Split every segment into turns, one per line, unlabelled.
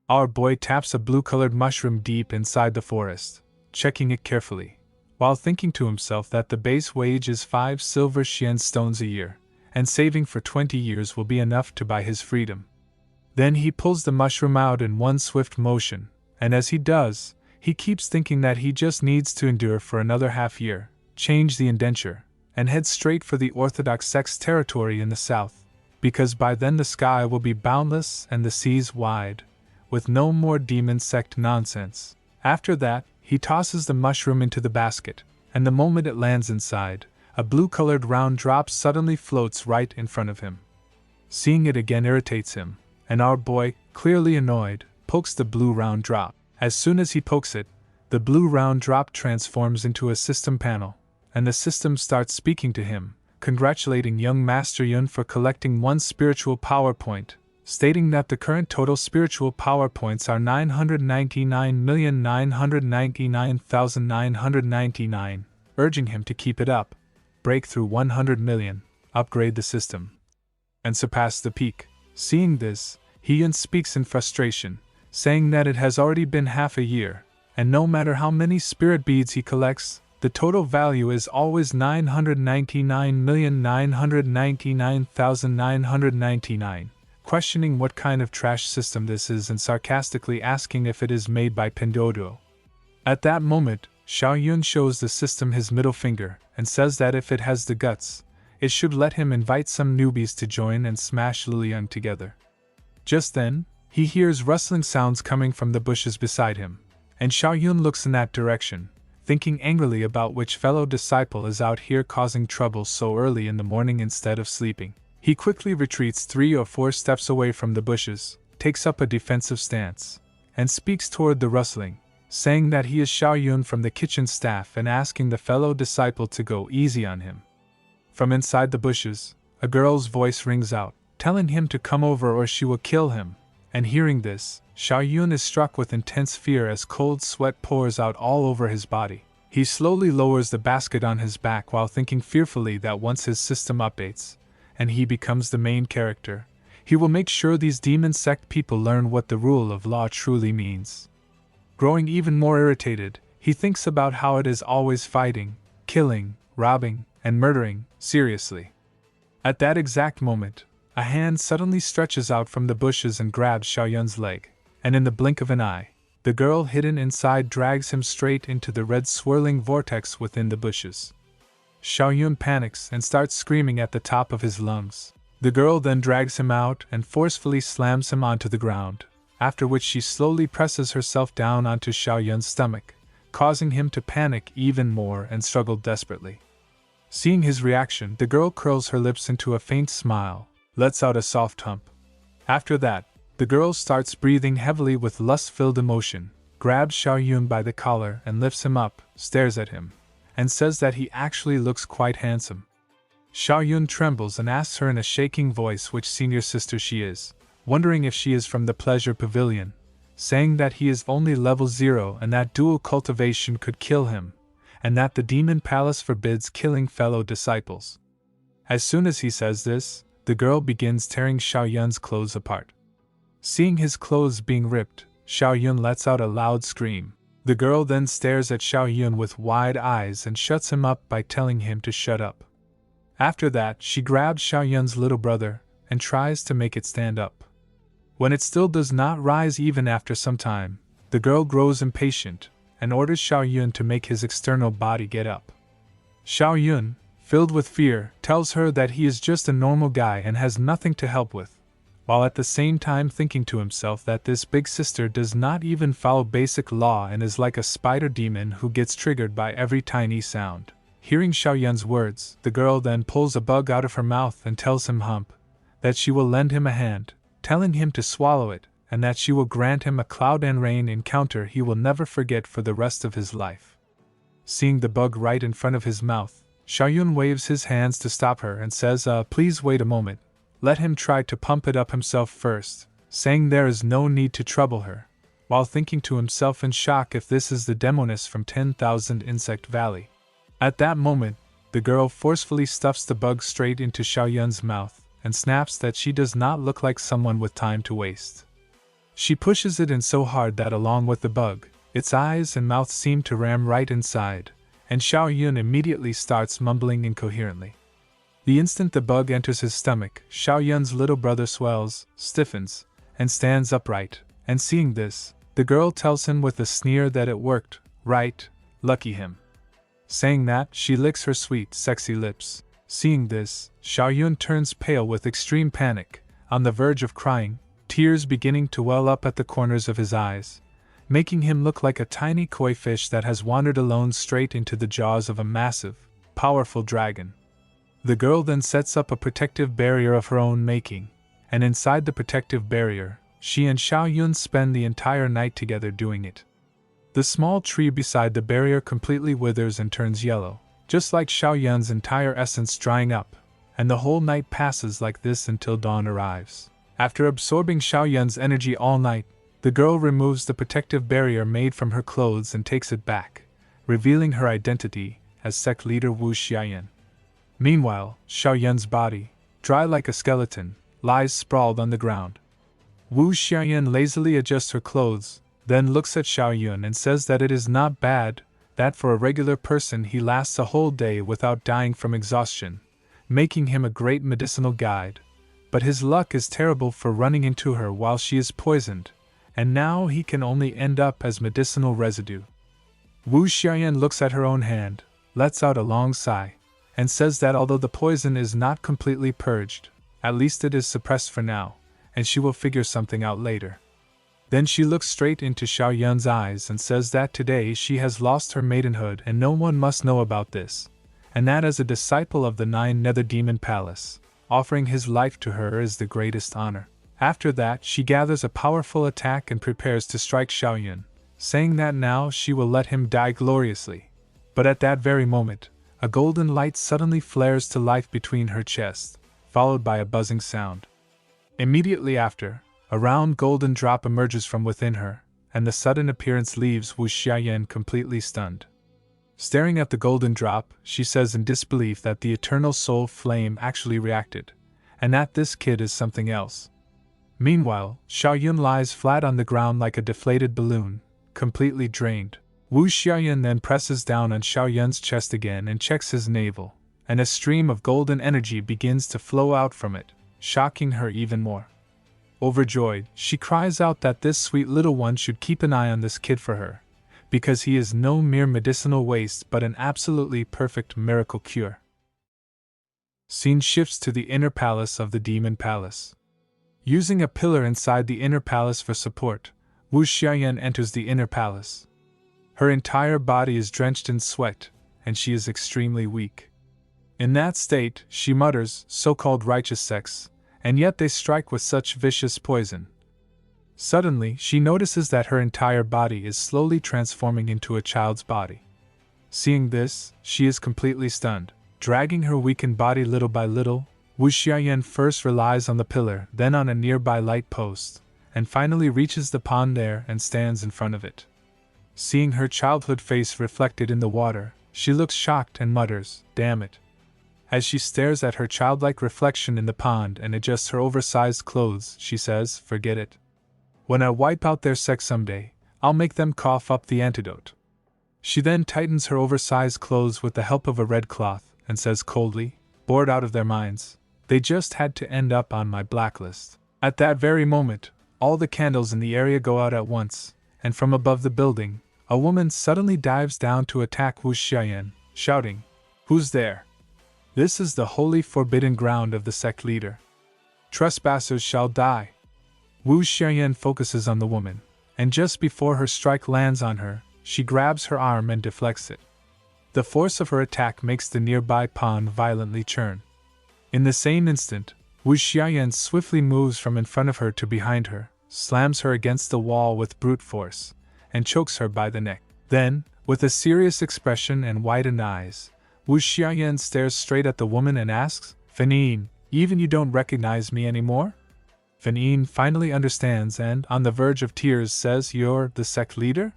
Our boy taps a blue-colored mushroom deep inside the forest, checking it carefully, while thinking to himself that the base wage is 5 silver Xian stones a year, and saving for 20 years will be enough to buy his freedom. Then he pulls the mushroom out in one swift motion, and as he does, he keeps thinking that he just needs to endure for another half year, change the indenture, and head straight for the Orthodox sect's territory in the south, because by then the sky will be boundless and the seas wide, with no more demon sect nonsense. After that, he tosses the mushroom into the basket, and the moment it lands inside, a blue-colored round drop suddenly floats right in front of him. Seeing it again irritates him, and our boy, clearly annoyed, pokes the blue round drop. As soon as he pokes it, the blue round drop transforms into a system panel, and the system starts speaking to him, congratulating young Master Yun for collecting 1 spiritual power point, stating that the current total spiritual power points are 999,999,999, urging him to keep it up, break through 100 million, upgrade the system, and surpass the peak. Seeing this, Yun speaks in frustration, saying that it has already been half a year, and no matter how many spirit beads he collects, the total value is always 999,999,999, questioning what kind of trash system this is and sarcastically asking if it is made by Pinduoduo. At that moment, Xiao Yun shows the system his middle finger and says that if it has the guts, it should let him invite some newbies to join and smash Liliang together. Just then, he hears rustling sounds coming from the bushes beside him, and Xiao Yun looks in that direction, thinking angrily about which fellow disciple is out here causing trouble so early in the morning instead of sleeping. He quickly retreats 3 or 4 steps away from the bushes, takes up a defensive stance, and speaks toward the rustling, saying that he is Xiao Yun from the kitchen staff and asking the fellow disciple to go easy on him. From inside the bushes, a girl's voice rings out, telling him to come over or she will kill him, and hearing this, Xiao Yun is struck with intense fear as cold sweat pours out all over his body. He slowly lowers the basket on his back while thinking fearfully that once his system updates, and he becomes the main character, he will make sure these demon sect people learn what the rule of law truly means. Growing even more irritated, he thinks about how it is always fighting, killing, robbing, and murdering, seriously. At that exact moment, a hand suddenly stretches out from the bushes and grabs Xiao Yun's leg, and in the blink of an eye, the girl hidden inside drags him straight into the red swirling vortex within the bushes. Xiao Yun panics and starts screaming at the top of his lungs. The girl then drags him out and forcefully slams him onto the ground, after which she slowly presses herself down onto Xiao Yun's stomach, causing him to panic even more and struggle desperately. Seeing his reaction, the girl curls her lips into a faint smile, lets out a soft hump. After that, the girl starts breathing heavily with lust-filled emotion, grabs Xiao Yun by the collar and lifts him up, stares at him, and says that he actually looks quite handsome. Xiao Yun trembles and asks her in a shaking voice which senior sister she is, wondering if she is from the pleasure pavilion, saying that he is only level 0 and that dual cultivation could kill him, and that the demon palace forbids killing fellow disciples. As soon as he says this, the girl begins tearing Xiao Yun's clothes apart. Seeing his clothes being ripped, Xiao Yun lets out a loud scream. The girl then stares at Xiao Yun with wide eyes and shuts him up by telling him to shut up. After that, she grabs Xiao Yun's little brother and tries to make it stand up. When it still does not rise even after some time, the girl grows impatient and orders Xiao Yun to make his external body get up. Xiao Yun, filled with fear, tells her that he is just a normal guy and has nothing to help with, while at the same time thinking to himself that this big sister does not even follow basic law and is like a spider demon who gets triggered by every tiny sound. Hearing Xiao Yun's words, the girl then pulls a bug out of her mouth and tells him that she will lend him a hand, telling him to swallow it, and that she will grant him a cloud and rain encounter he will never forget for the rest of his life. Seeing the bug right in front of his mouth, Xiao Yun waves his hands to stop her and says, please wait a moment, let him try to pump it up himself first, saying there is no need to trouble her, while thinking to himself in shock if this is the demoness from 10,000 Insect Valley. At that moment, the girl forcefully stuffs the bug straight into Xiao Yun's mouth and snaps that she does not look like someone with time to waste. She pushes it in so hard that along with the bug, its eyes and mouth seem to ram right inside, and Xiao Yun immediately starts mumbling incoherently. The instant the bug enters his stomach, Xiao Yun's little brother swells, stiffens, and stands upright, and seeing this, the girl tells him with a sneer that it worked, right, lucky him. Saying that, she licks her sweet, sexy lips. Seeing this, Xiao Yun turns pale with extreme panic, on the verge of crying, tears beginning to well up at the corners of his eyes, making him look like a tiny koi fish that has wandered alone straight into the jaws of a massive, powerful dragon. The girl then sets up a protective barrier of her own making, and inside the protective barrier, she and Xiao Yun spend the entire night together doing it. The small tree beside the barrier completely withers and turns yellow, just like Xiao Yun's entire essence drying up, and the whole night passes like this until dawn arrives. After absorbing Xiao Yun's energy all night, the girl removes the protective barrier made from her clothes and takes it back, revealing her identity as sect leader Wu Xiaoyan. Meanwhile, Xiao Yun's body, dry like a skeleton, lies sprawled on the ground. Wu Xiaoyan lazily adjusts her clothes, then looks at Xiao Yun and says that it is not bad, that for a regular person he lasts a whole day without dying from exhaustion, making him a great medicinal guide, but his luck is terrible for running into her while she is poisoned, and now he can only end up as medicinal residue. Wu Xiaoyan looks at her own hand, lets out a long sigh, and says that although the poison is not completely purged, at least it is suppressed for now, and she will figure something out later. Then she looks straight into Xiao Yun's eyes and says that today she has lost her maidenhood and no one must know about this, and that as a disciple of the 9 Nether Demon Palace, offering his life to her is the greatest honor. After that, she gathers a powerful attack and prepares to strike Xiao Yun, saying that now she will let him die gloriously. But at that very moment, a golden light suddenly flares to life between her chest, followed by a buzzing sound. Immediately after, a round golden drop emerges from within her, and the sudden appearance leaves Wu Xiaoyan completely stunned. Staring at the golden drop, she says in disbelief that the eternal soul flame actually reacted, and that this kid is something else. Meanwhile, Xiao Yun lies flat on the ground like a deflated balloon, completely drained. Wu Xiaoyan then presses down on Xiao Yun's chest again and checks his navel, and a stream of golden energy begins to flow out from it, shocking her even more. Overjoyed, she cries out that this sweet little one should keep an eye on this kid for her, because he is no mere medicinal waste but an absolutely perfect miracle cure. Scene shifts to the inner palace of the Demon Palace. Using a pillar inside the inner palace for support, Wu Xiaoyan enters the inner palace. Her entire body is drenched in sweat, and she is extremely weak. In that state, she mutters, so-called righteous sects, and yet they strike with such vicious poison. Suddenly, she notices that her entire body is slowly transforming into a child's body. Seeing this, she is completely stunned. Dragging her weakened body little by little, Wu Xiaoyan first relies on the pillar, then on a nearby light post, and finally reaches the pond there and stands in front of it. Seeing her childhood face reflected in the water, she looks shocked and mutters, "Damn it." As she stares at her childlike reflection in the pond and adjusts her oversized clothes, she says, "Forget it. When I wipe out their sex someday, I'll make them cough up the antidote." She then tightens her oversized clothes with the help of a red cloth, and says coldly, "Bored out of their minds, they just had to end up on my blacklist." At that very moment, all the candles in the area go out at once, and from above the building, a woman suddenly dives down to attack Wu Xiaoyan, shouting, "Who's there? This is the holy forbidden ground of the sect leader. Trespassers shall die." Wu Xiaoyan focuses on the woman, and just before her strike lands on her, she grabs her arm and deflects it. The force of her attack makes the nearby pond violently churn. In the same instant, Wu Xiaoyan swiftly moves from in front of her to behind her, slams her against the wall with brute force, and chokes her by the neck. Then, with a serious expression and widened eyes, Wu Xiaoyan stares straight at the woman and asks, "Fanine, even you don't recognize me anymore?" Fanine finally understands and, on the verge of tears, says, "You're the sect leader?"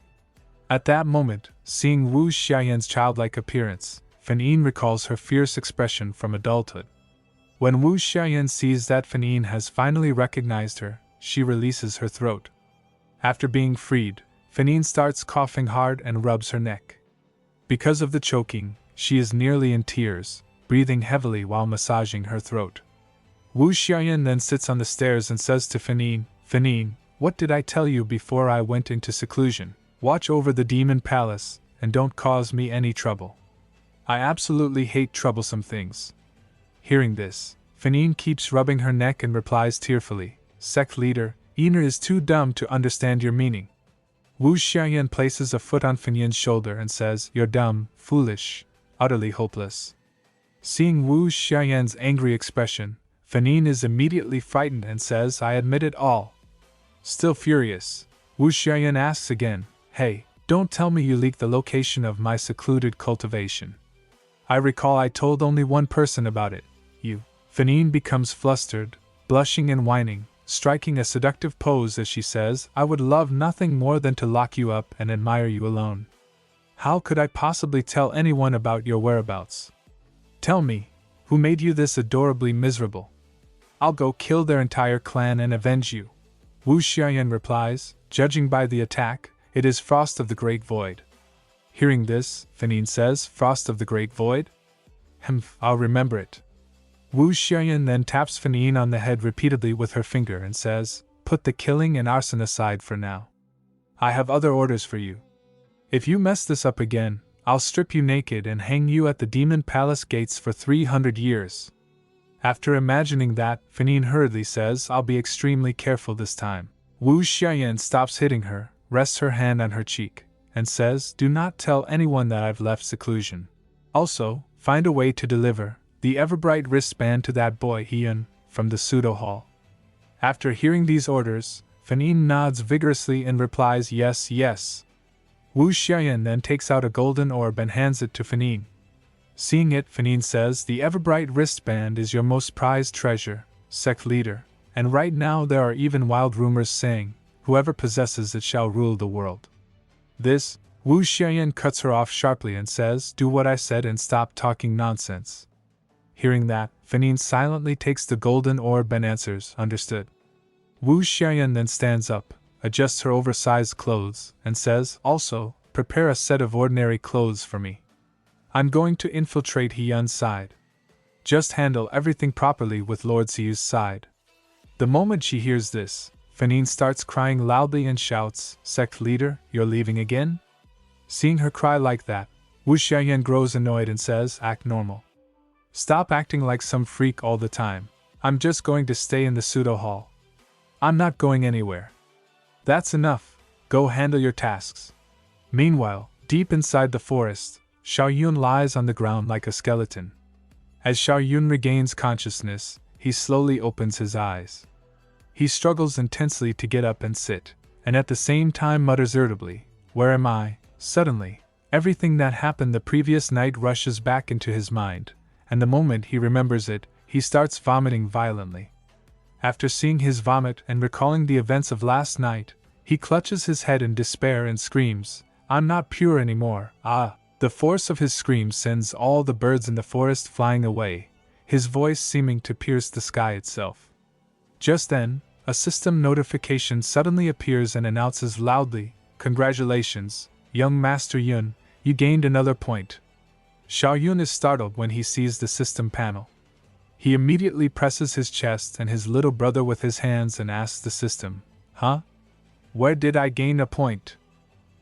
At that moment, seeing Wu Xiaoyan's childlike appearance, Fanine recalls her fierce expression from adulthood. When Wu Xiaoyan sees that Fanine has finally recognized her, she releases her throat. After being freed, Fanine starts coughing hard and rubs her neck. Because of the choking, she is nearly in tears, breathing heavily while massaging her throat. Wu Xiaoyan then sits on the stairs and says to Fanine, "Fanine, what did I tell you before I went into seclusion? Watch over the demon palace, and don't cause me any trouble. I absolutely hate troublesome things." Hearing this, Fanine keeps rubbing her neck and replies tearfully, "Sect leader, Ina is too dumb to understand your meaning." Wu Xiaoyan places a foot on Fanine's shoulder and says, "You're dumb, foolish, utterly hopeless." Seeing Wu Xiaoyan's angry expression, Fanine is immediately frightened and says, "I admit it all." Still furious, Wu Xiaoyan asks again, "Hey, don't tell me you leaked the location of my secluded cultivation. I recall I told only one person about it, you." Fanine becomes flustered, blushing and whining, striking a seductive pose as she says, "I would love nothing more than to lock you up and admire you alone. How could I possibly tell anyone about your whereabouts? Tell me, who made you this adorably miserable? I'll go kill their entire clan and avenge you." Wu Xiaoyan replies, "Judging by the attack, it is Frost of the Great Void." Hearing this, Fanine says, "Frost of the Great Void? I'll remember it." Wu Xiaoyan then taps Fanine on the head repeatedly with her finger and says, "Put the killing and arson aside for now. I have other orders for you. If you mess this up again, I'll strip you naked and hang you at the demon palace gates for 300 years. After imagining that, Fanine hurriedly says, "I'll be extremely careful this time." Wu Xiaoyan stops hitting her, rests her hand on her cheek, and says, "Do not tell anyone that I've left seclusion. Also, find a way to deliver the ever-bright wristband to that boy Hyun from the pseudo-hall." After hearing these orders, Fanine nods vigorously and replies, "Yes, yes." Wu Xiaoyan then takes out a golden orb and hands it to Fanine. Seeing it, Fanine says, "The ever-bright wristband is your most prized treasure, sect leader, and right now there are even wild rumors saying, whoever possesses it shall rule the world." This, Wu Xiaoyan cuts her off sharply and says, "Do what I said and stop talking nonsense." Hearing that, Fanine silently takes the golden orb and answers, "Understood." Wu Xiaoyan then stands up, adjusts her oversized clothes, and says, "Also, prepare a set of ordinary clothes for me. I'm going to infiltrate Hyun's side. Just handle everything properly with Lord Siu's side." The moment she hears this, Fanine starts crying loudly and shouts, "Sect leader, you're leaving again?" Seeing her cry like that, Wu Xiaoyan grows annoyed and says, "Act normal. Stop acting like some freak all the time. I'm just going to stay in the pseudo-hall. I'm not going anywhere. That's enough, go handle your tasks." Meanwhile, deep inside the forest, Xiaoyun lies on the ground like a skeleton. As Xiaoyun regains consciousness, he slowly opens his eyes. He struggles intensely to get up and sit, and at the same time mutters irritably, "Where am I?" Suddenly, everything that happened the previous night rushes back into his mind, and the moment he remembers it, he starts vomiting violently. After seeing his vomit and recalling the events of last night, he clutches his head in despair and screams, "I'm not pure anymore, ah!" The force of his scream sends all the birds in the forest flying away, his voice seeming to pierce the sky itself. Just then, a system notification suddenly appears and announces loudly, "Congratulations, young Master Yun, you gained another point." Xiaoyun is startled when he sees the system panel. He immediately presses his chest and his little brother with his hands and asks the system, "Huh? Where did I gain a point?"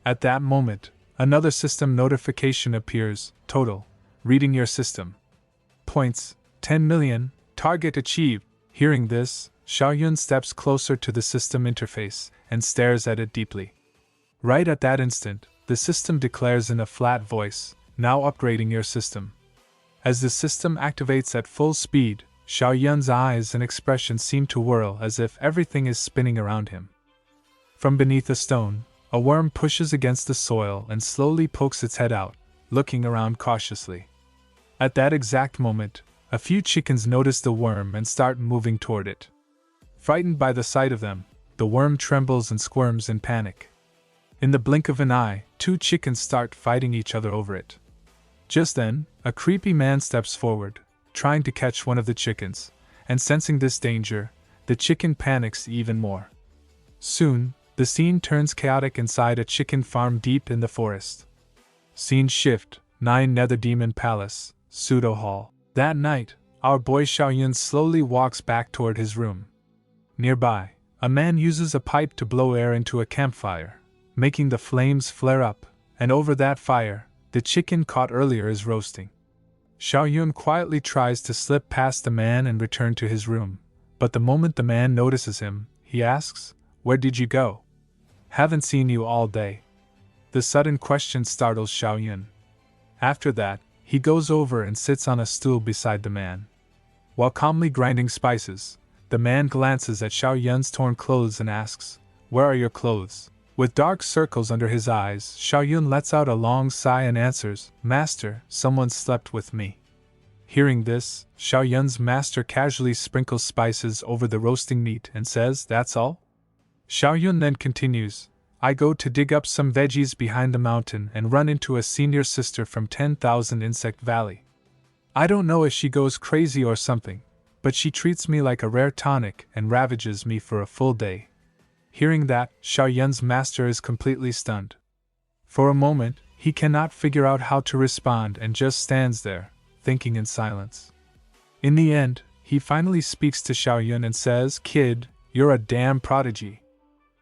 At that moment, another system notification appears, "Total, reading your system. Points, 10 million, target achieved." Hearing this, Xiaoyun steps closer to the system interface and stares at it deeply. Right at that instant, the system declares in a flat voice, "Now upgrading your system." As the system activates at full speed, Xiaoyun's eyes and expression seem to whirl as if everything is spinning around him. From beneath a stone, a worm pushes against the soil and slowly pokes its head out, looking around cautiously. At that exact moment, a few chickens notice the worm and start moving toward it. Frightened by the sight of them, the worm trembles and squirms in panic. In the blink of an eye, two chickens start fighting each other over it. Just then, a creepy man steps forward, trying to catch one of the chickens, and sensing this danger, the chicken panics even more. Soon, The scene turns chaotic inside a chicken farm deep in the forest. Scene shift, 9 Nether Demon Palace, Pseudo Hall. That night, our boy Xiaoyun slowly walks back toward his room. Nearby, a man uses a pipe to blow air into a campfire, making the flames flare up, and over that fire, the chicken caught earlier is roasting. Xiaoyun quietly tries to slip past the man and return to his room, but the moment the man notices him, he asks, "Where did you go? Haven't seen you all day." The sudden question startles Xiaoyun. After that, he goes over and sits on a stool beside the man. While calmly grinding spices, the man glances at Xiaoyun's torn clothes and asks, "Where are your clothes?" With dark circles under his eyes, Xiaoyun lets out a long sigh and answers, "Master, someone slept with me." Hearing this, Xiaoyun's master casually sprinkles spices over the roasting meat and says, "That's all?" Xiaoyun then continues, "I go to dig up some veggies behind the mountain and run into a senior sister from 10,000 Insect Valley. I don't know if she goes crazy or something, but she treats me like a rare tonic and ravages me for a full day." Hearing that, Xiaoyun's master is completely stunned. For a moment, he cannot figure out how to respond and just stands there, thinking in silence. In the end, he finally speaks to Xiaoyun and says, "Kid, you're a damn prodigy."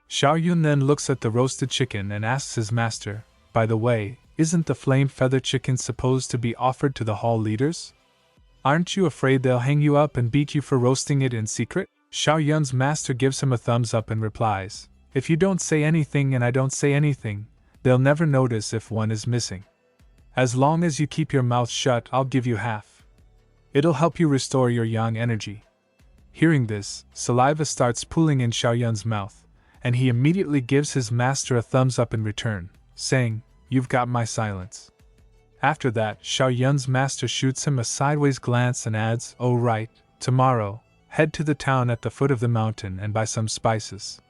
Xiaoyun then looks at the roasted chicken and asks his master, "By the way, isn't the flame feather chicken supposed to be offered to the hall leaders? Aren't you afraid they'll hang you up and beat you for roasting it in secret?" Xiaoyun's master gives him a thumbs up and replies, "If you don't say anything and I don't say anything, they'll never notice if one is missing. As long as you keep your mouth shut, I'll give you half. It'll help you restore your yang energy." Hearing this, saliva starts pooling in Xiaoyun's mouth, and he immediately gives his master a thumbs up in return, saying, "You've got my silence." After that, Xiaoyun's master shoots him a sideways glance and adds, "Oh right, tomorrow, head to the town at the foot of the mountain and buy some spices.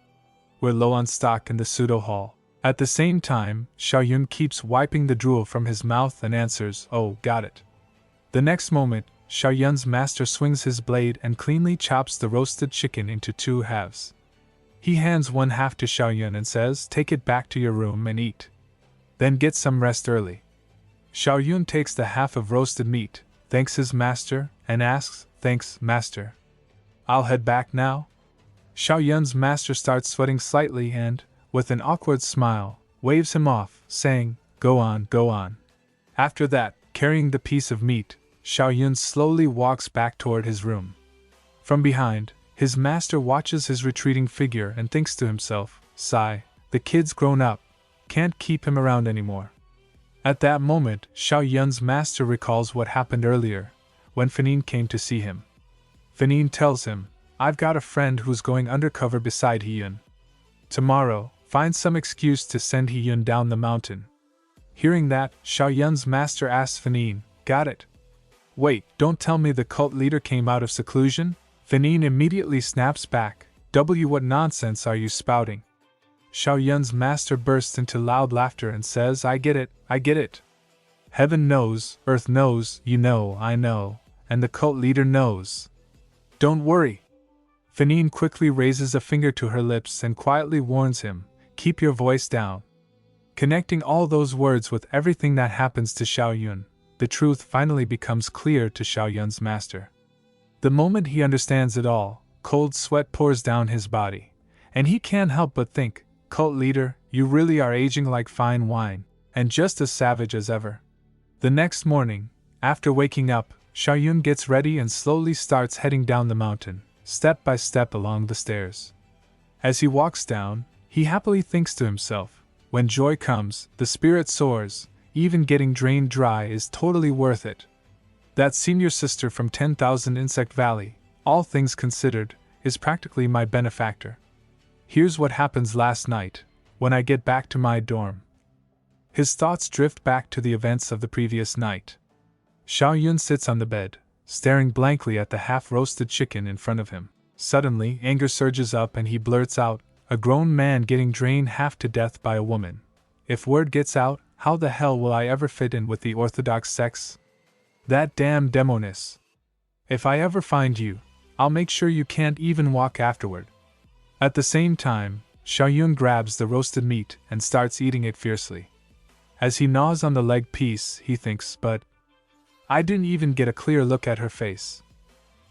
We're low on stock in the pseudo hall." At the same time, Xiaoyun keeps wiping the drool from his mouth and answers, "Oh, got it." The next moment, Xiaoyun's master swings his blade and cleanly chops the roasted chicken into 2 halves. He hands one half to Xiaoyun and says, "Take it back to your room and eat. Then get some rest early." Xiaoyun takes the half of roasted meat, thanks his master, and asks, "Thanks, master. I'll head back now?" Xiaoyun's master starts sweating slightly and, with an awkward smile, waves him off, saying, "Go on, go on." After that, carrying the piece of meat, Xiaoyun slowly walks back toward his room. From behind, his master watches his retreating figure and thinks to himself, "Sigh, the kid's grown up, can't keep him around anymore." At that moment, Xiaoyun's master recalls what happened earlier, when Fanine came to see him. Fanine tells him, "I've got a friend who's going undercover beside Hiyun. Tomorrow, find some excuse to send Hiyun down the mountain." Hearing that, Xiaoyun's master asks Fanine, "Got it? Wait, don't tell me the cult leader came out of seclusion?" Fanine immediately snaps back, What nonsense are you spouting?" Xiaoyun's master bursts into loud laughter and says, I get it. Heaven knows, earth knows, you know, I know, and the cult leader knows. Don't worry." Fanine quickly raises a finger to her lips and quietly warns him, "Keep your voice down." Connecting all those words with everything that happens to Xiaoyun, the truth finally becomes clear to Xiaoyun's master. The moment he understands it all, cold sweat pours down his body, and he can't help but think, "Cult leader, you really are aging like fine wine, and just as savage as ever." The next morning, after waking up, Xiaoyun gets ready and slowly starts heading down the mountain, step by step along the stairs. As he walks down, he happily thinks to himself, when joy comes, the spirit soars, even getting drained dry is totally worth it. That senior sister from 10,000 Insect Valley, all things considered, is practically my benefactor. Here's what happens last night, when I get back to my dorm. His thoughts drift back to the events of the previous night. Xiaoyun sits on the bed, staring blankly at the half-roasted chicken in front of him. Suddenly, anger surges up and he blurts out, "A grown man getting drained half to death by a woman. If word gets out, how the hell will I ever fit in with the orthodox sex? That damn demoness. If I ever find you, I'll make sure you can't even walk afterward." At the same time, Xiaoyun grabs the roasted meat and starts eating it fiercely. As he gnaws on the leg piece, he thinks, but I didn't even get a clear look at her face.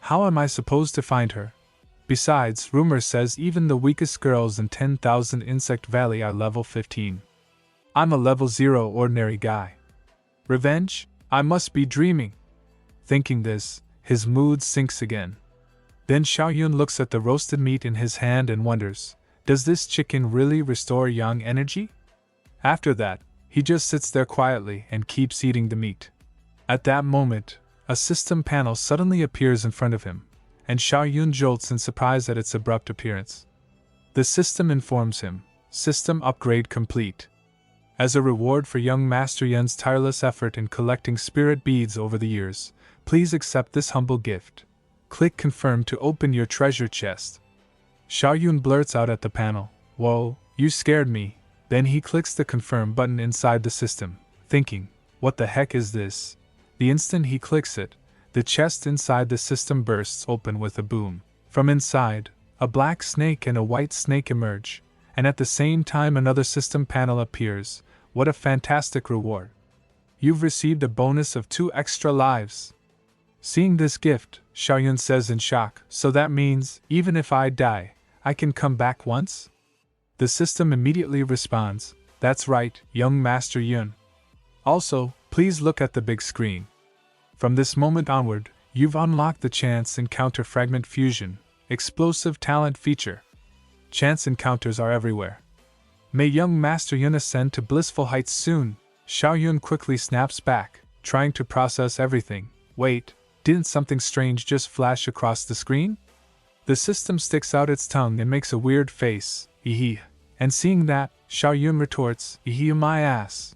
How am I supposed to find her? Besides, rumor says even the weakest girls in 10,000 Insect Valley are level 15. I'm a level 0 ordinary guy. Revenge? I must be dreaming. Thinking this, his mood sinks again. Then Xiaoyun looks at the roasted meat in his hand and wonders, does this chicken really restore yang energy? After that, he just sits there quietly and keeps eating the meat. At that moment, a system panel suddenly appears in front of him, and Xiaoyun jolts in surprise at its abrupt appearance. The system informs him, system upgrade complete. As a reward for young Master Yun's tireless effort in collecting spirit beads over the years, please accept this humble gift. Click confirm to open your treasure chest. Xiaoyun blurts out at the panel, "Whoa, you scared me." Then he clicks the confirm button inside the system, thinking, what the heck is this? The instant he clicks it, the chest inside the system bursts open with a boom. From inside, a black snake and a white snake emerge, and at the same time another system panel appears. What a fantastic reward. You've received a bonus of 2 extra lives. Seeing this gift, Xiaoyun says in shock, so that means, even if I die, I can come back once? The system immediately responds, that's right, young Master Yun. Also, please look at the big screen. From this moment onward, you've unlocked the Chance Encounter Fragment Fusion, explosive talent feature. Chance encounters are everywhere. May young Master Yun ascend to blissful heights soon. Xiaoyun quickly snaps back, trying to process everything. Wait, didn't something strange just flash across the screen? The system sticks out its tongue and makes a weird face, eehee. And seeing that, Xiaoyun retorts, eehee my ass.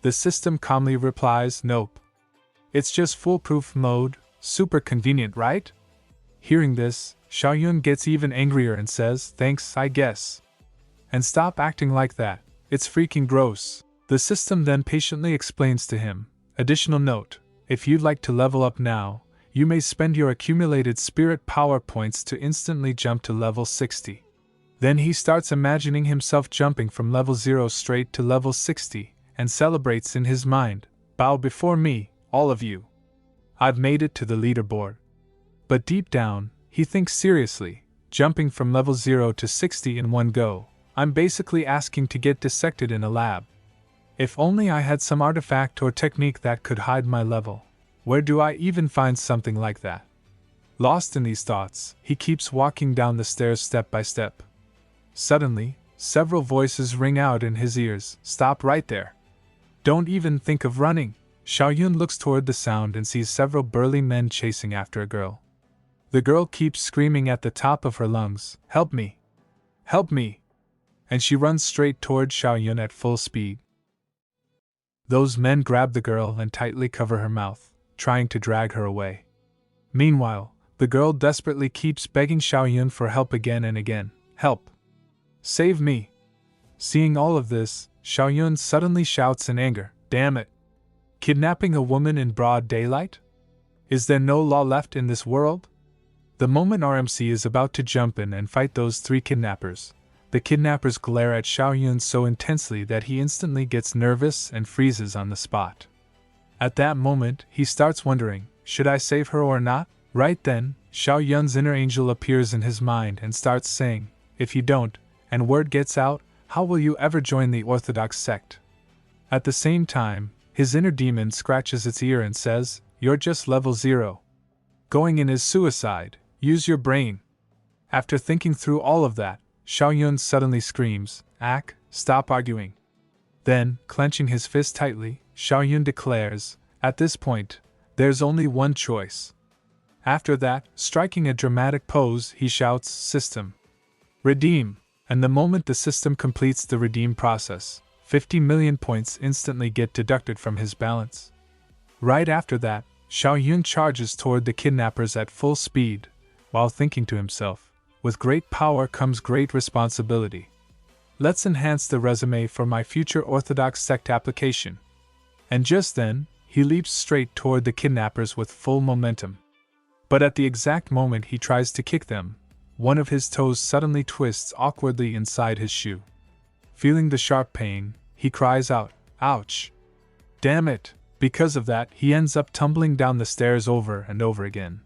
The system calmly replies, nope. It's just foolproof mode, super convenient, right? Hearing this, Xiaoyun gets even angrier and says, thanks, I guess. And stop acting like that, it's freaking gross. The system then patiently explains to him, additional note, if you'd like to level up now, you may spend your accumulated spirit power points to instantly jump to level 60. Then he starts imagining himself jumping from level 0 straight to level 60, and celebrates in his mind, bow before me, all of you. I've made it to the leaderboard. But deep down, he thinks seriously, jumping from level 0 to 60 in one go, I'm basically asking to get dissected in a lab. If only I had some artifact or technique that could hide my level. Where do I even find something like that? Lost in these thoughts, he keeps walking down the stairs step by step. Suddenly, several voices ring out in his ears, stop right there. Don't even think of running. Xiaoyun looks toward the sound and sees several burly men chasing after a girl. The girl keeps screaming at the top of her lungs, help me! Help me! And she runs straight toward Xiaoyun at full speed. Those men grab the girl and tightly cover her mouth, trying to drag her away. Meanwhile, the girl desperately keeps begging Xiaoyun for help again and again. Help! Save me! Seeing all of this, Xiaoyun suddenly shouts in anger, damn it! Kidnapping a woman in broad daylight? Is there no law left in this world? The moment RMC is about to jump in and fight those 3 kidnappers, the kidnappers glare at Xiaoyun so intensely that he instantly gets nervous and freezes on the spot. At that moment, he starts wondering, should I save her or not? Right then, Xiaoyun's inner angel appears in his mind and starts saying, if you don't, and word gets out, how will you ever join the Orthodox sect? At the same time, his inner demon scratches its ear and says, you're just level 0. Going in is suicide, use your brain. After thinking through all of that, Xiaoyun suddenly screams, Ack, stop arguing. Then, clenching his fist tightly, Xiaoyun declares, at this point, there's only one choice. After that, striking a dramatic pose, he shouts, System. Redeem. And the moment the system completes the redeem process, 50 million points instantly get deducted from his balance. Right after that, Xiaoyun charges toward the kidnappers at full speed, while thinking to himself, with great power comes great responsibility. Let's enhance the resume for my future Orthodox sect application. And just then, he leaps straight toward the kidnappers with full momentum. But at the exact moment he tries to kick them, one of his toes suddenly twists awkwardly inside his shoe. Feeling the sharp pain, he cries out, "Ouch! Damn it!" Because of that, he ends up tumbling down the stairs over and over again.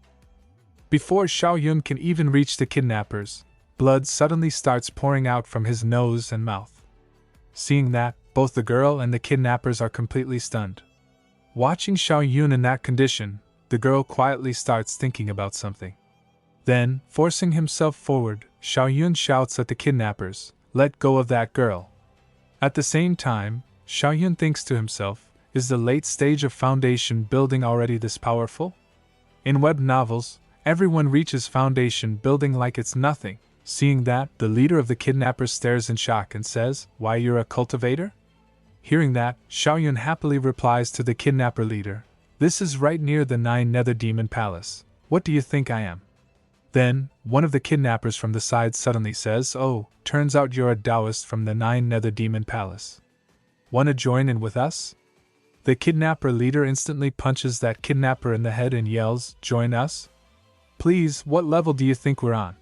Before Xiaoyun can even reach the kidnappers, blood suddenly starts pouring out from his nose and mouth. Seeing that, both the girl and the kidnappers are completely stunned. Watching Xiaoyun in that condition, the girl quietly starts thinking about something. Then, forcing himself forward, Xiaoyun shouts at the kidnappers, "Let go of that girl." At the same time, Xiaoyun thinks to himself, is the late stage of foundation building already this powerful? In web novels, everyone reaches foundation building like it's nothing. Seeing that, the leader of the kidnappers stares in shock and says, "Why, you're a cultivator?" Hearing that, Xiaoyun happily replies to the kidnapper leader, "This is right near the 9 Nether Demon Palace. What do you think I am?" Then, one of the kidnappers from the side suddenly says, "Oh, turns out you're a Taoist from the 9 Nether Demon Palace. Wanna join in with us?" The kidnapper leader instantly punches that kidnapper in the head and yells, "Join us? Please, what level do you think we're on?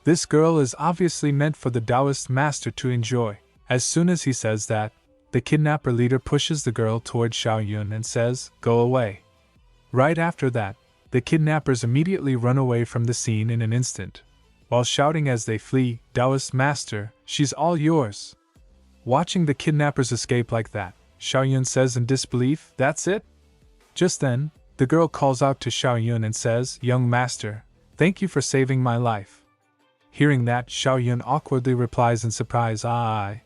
This girl is obviously meant for the Taoist master to enjoy." As soon as he says that, the kidnapper leader pushes the girl toward Xiaoyun and says, "Go away." Right after that, the kidnappers immediately run away from the scene in an instant, while shouting as they flee, "Taoist master, she's all yours." Watching the kidnappers escape like that, Xiaoyun says in disbelief, "That's it?" Just then, the girl calls out to Xiaoyun and says, "Young master, thank you for saving my life." Hearing that, Xiaoyun awkwardly replies in surprise, I.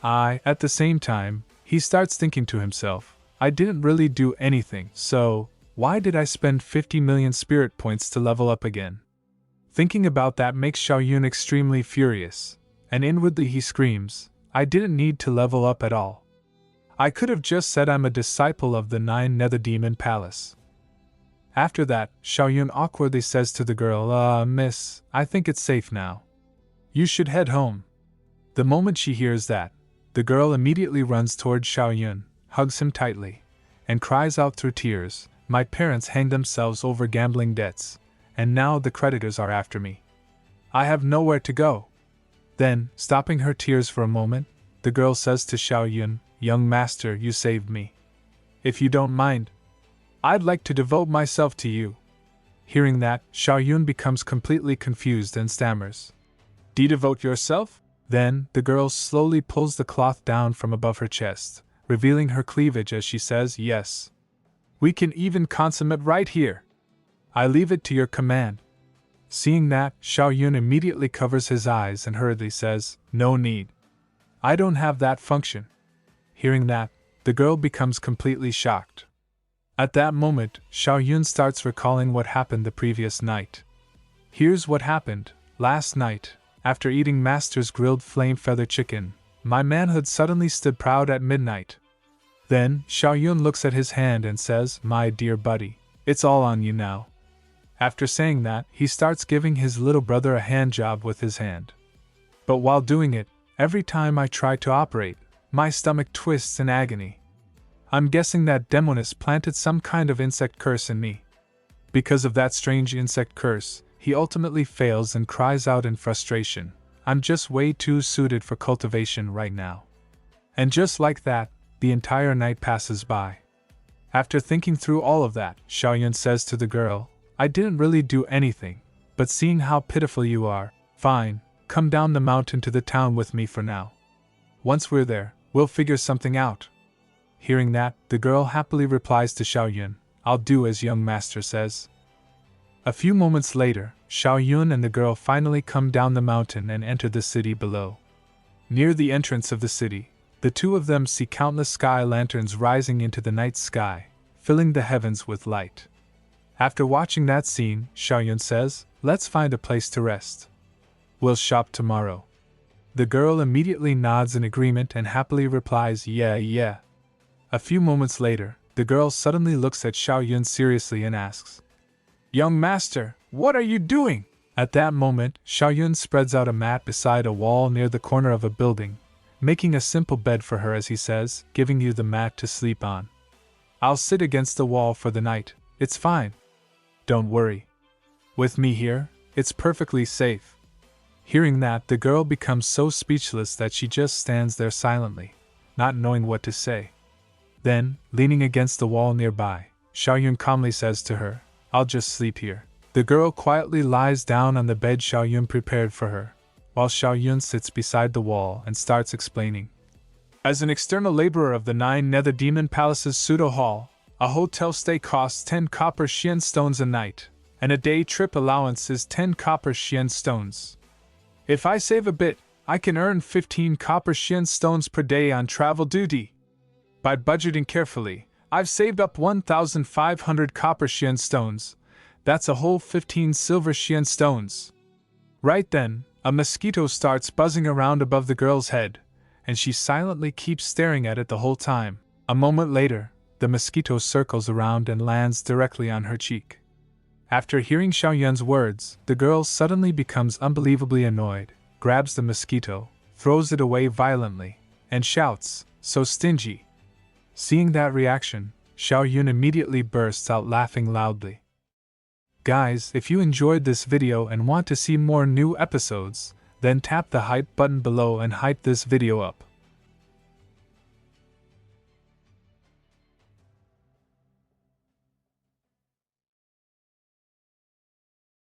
At the same time, he starts thinking to himself, I didn't really do anything, so why did I spend 50 million spirit points to level up again? Thinking about that makes Xiaoyun extremely furious, and inwardly he screams, I didn't need to level up at all. I could have just said I'm a disciple of the 9 Nether Demon Palace. After that, Xiaoyun awkwardly says to the girl, miss, I think it's safe now. You should head home. The moment she hears that, the girl immediately runs toward Xiaoyun, hugs him tightly, and cries out through tears, my parents hanged themselves over gambling debts, and now the creditors are after me. I have nowhere to go. Then, stopping her tears for a moment, the girl says to Xiaoyun, young master, you saved me. If you don't mind, I'd like to devote myself to you. Hearing that, Xiaoyun becomes completely confused and stammers. Devote yourself? Then, the girl slowly pulls the cloth down from above her chest, revealing her cleavage as she says, yes. We can even consummate right here. I leave it to your command. Seeing that, Xiaoyun immediately covers his eyes and hurriedly says, no need. I don't have that function. Hearing that, the girl becomes completely shocked. At that moment, Xiaoyun starts recalling what happened the previous night. Here's what happened. Last night, after eating Master's grilled flame feather chicken, my manhood suddenly stood proud at midnight. Then, Xiaoyun looks at his hand and says, my dear buddy, it's all on you now. After saying that, he starts giving his little brother a hand job with his hand. But while doing it, every time I try to operate, my stomach twists in agony. I'm guessing that demoness planted some kind of insect curse in me. Because of that strange insect curse, he ultimately fails and cries out in frustration, I'm just way too suited for cultivation right now. And just like that, the entire night passes by. After thinking through all of that, Xiaoyun says to the girl, I didn't really do anything, but seeing how pitiful you are, fine, come down the mountain to the town with me for now. Once we're there, we'll figure something out. Hearing that, the girl happily replies to Xiaoyun, I'll do as young master says. A few moments later, Xiaoyun and the girl finally come down the mountain and enter the city below. Near the entrance of the city, the two of them see countless sky lanterns rising into the night sky, filling the heavens with light. After watching that scene, Xiaoyun says, let's find a place to rest. We'll shop tomorrow. The girl immediately nods in agreement and happily replies, yeah. A few moments later, the girl suddenly looks at Xiaoyun seriously and asks, young master, what are you doing? At that moment, Xiaoyun spreads out a mat beside a wall near the corner of a building, making a simple bed for her as he says, giving you the mat to sleep on. I'll sit against the wall for the night, it's fine. Don't worry. With me here, It's perfectly safe. Hearing that, the girl becomes so speechless that she just stands there silently, not knowing what to say. Then, leaning against the wall nearby, Xiaoyun calmly says to her, "I'll just sleep here." The girl quietly lies down on the bed Xiaoyun prepared for her, while Xiaoyun sits beside the wall and starts explaining. As an external laborer of the 9 Nether Demon Palace's pseudo hall, a hotel stay costs 10 copper Xian stones a night, and a day trip allowance is 10 copper Xian stones. If I save a bit, I can earn 15 copper Xian stones per day on travel duty. By budgeting carefully, I've saved up 1,500 copper Xian stones. That's a whole 15 silver Xian stones. Right then, a mosquito starts buzzing around above the girl's head, and she silently keeps staring at it the whole time. A moment later, the mosquito circles around and lands directly on her cheek. After hearing Xiaoyun's words, the girl suddenly becomes unbelievably annoyed, grabs the mosquito, throws it away violently, and shouts, "So stingy!" Seeing that reaction, Xiaoyun immediately bursts out laughing loudly. Guys, if you enjoyed this video and want to see more new episodes, then tap the hype button below and hype this video up.